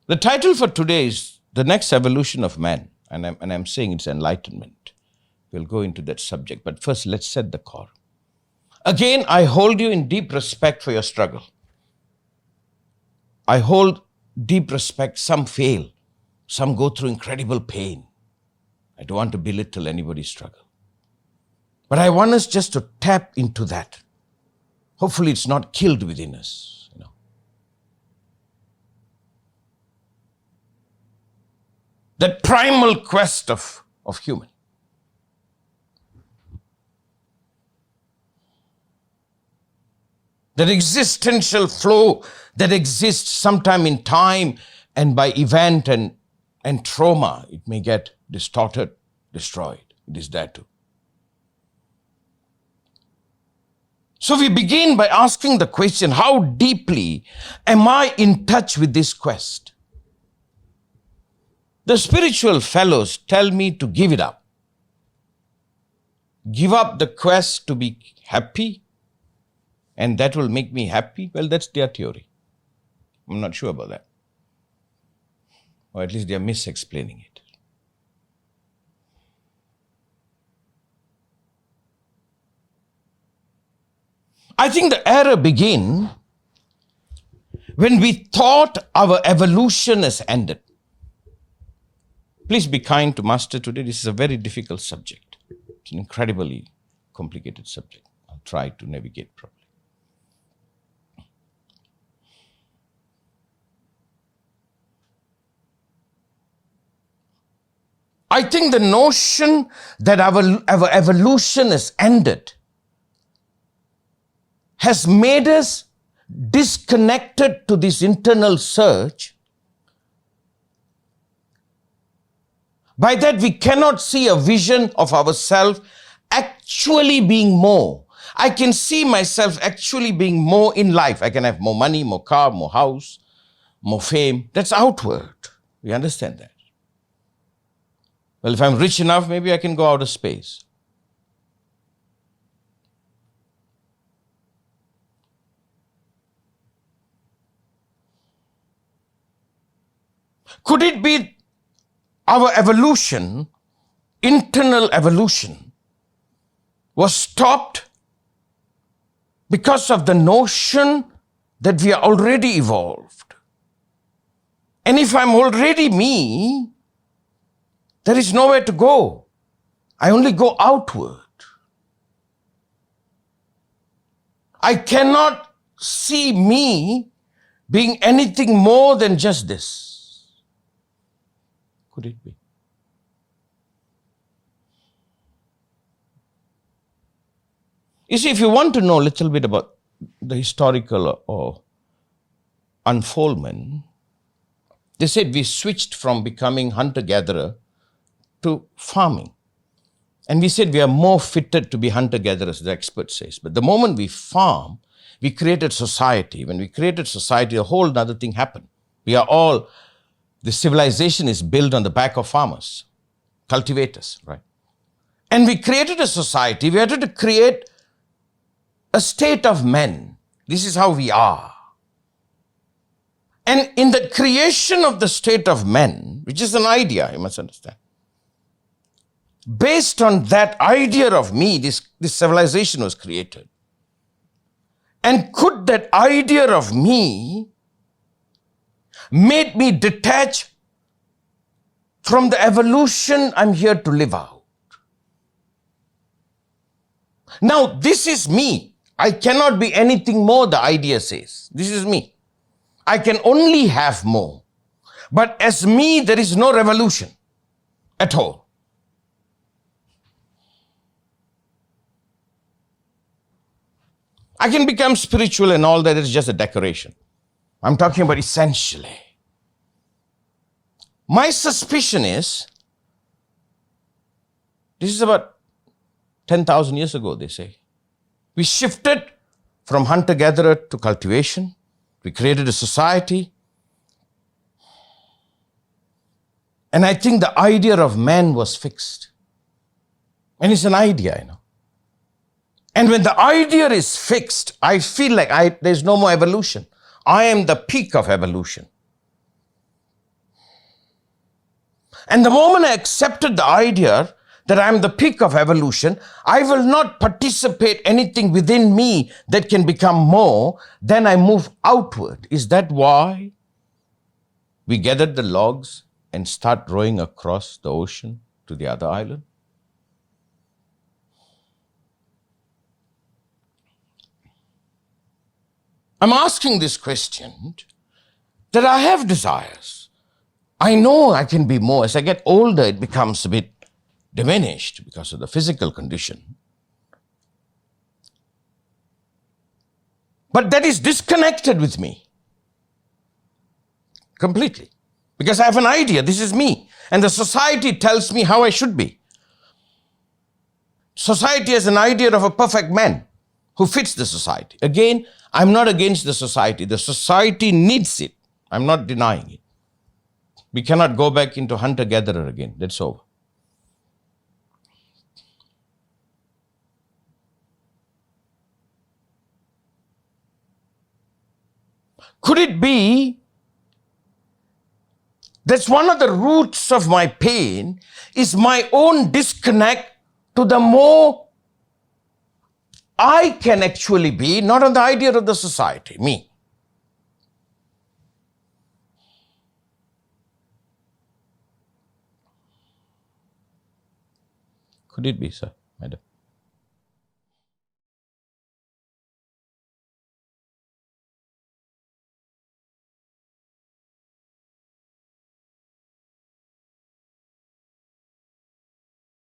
The title for today is The Next Evolution of Man, and I'm saying it's enlightenment. We'll go into that subject, but first let's set the core. Again, I hold you in deep respect for your struggle. I hold deep respect. Some fail. Some go through incredible pain. I don't want to belittle anybody's struggle. But I want us just to tap into that. Hopefully it's not killed within us. That primal quest of human. That existential flow that exists sometime in time and by event and trauma, it may get distorted, destroyed. It is there too. So we begin by asking the question, how deeply am I in touch with this quest? The spiritual fellows tell me to give it up. Give up the quest to be happy, and that will make me happy. Well, that's their theory. I'm not sure about that. Or at least they are misexplaining it. I think the error began when we thought our evolution has ended. Please be kind to Master today. This is a very difficult subject. It's an incredibly complicated subject. I'll try to navigate properly. I think the notion that our evolution has ended has made us disconnected to this internal search. By that, we cannot see a vision of ourselves actually being more. I can see myself actually being more in life. I can have more money, more car, more house, more fame. That's outward. We understand that. Well, if I'm rich enough, maybe I can go out of space. Could it be our evolution, internal evolution, was stopped because of the notion that we are already evolved? And if I'm already me, there is nowhere to go. I only go outward. I cannot see me being anything more than just this. Could it be? You see, if you want to know a little bit about the historical or unfoldment, they said we switched from becoming hunter-gatherer to farming. And we said we are more fitted to be hunter-gatherers, the expert says. But the moment we farm, we created society. When we created society, a whole other thing happened. The civilization is built on the back of farmers, cultivators, right? And we created a society. We had to create a state of men. This is how we are. And in the creation of the state of men, which is an idea, you must understand, based on that idea of me, this civilization was created. And could that idea of me made me detach from the evolution I'm here to live out? Now, this is me. I cannot be anything more, the idea says. This is me. I can only have more. But as me, there is no revolution at all. I can become spiritual and all that is just a decoration. I'm talking about essentially. My suspicion is, this is about 10,000 years ago, they say. We shifted from hunter-gatherer to cultivation. We created a society. And I think the idea of man was fixed. And it's an idea, you know. And when the idea is fixed, I feel like there's no more evolution. I am the peak of evolution. And the moment I accepted the idea that I am the peak of evolution, I will not participate anything within me that can become more, then I move outward. Is that why we gathered the logs and start rowing across the ocean to the other island? I'm asking this question that I have desires. I know I can be more. As I get older, it becomes a bit diminished because of the physical condition. But that is disconnected with me completely. Because I have an idea, this is me. And the society tells me how I should be. Society has an idea of a perfect man who fits the society. Again, I'm not against the society. The society needs it. I'm not denying it. We cannot go back into hunter-gatherer again. That's over. Could it be that's one of the roots of my pain is my own disconnect to the more I can actually be, not on the idea of the society, me. Could it be, sir, madam?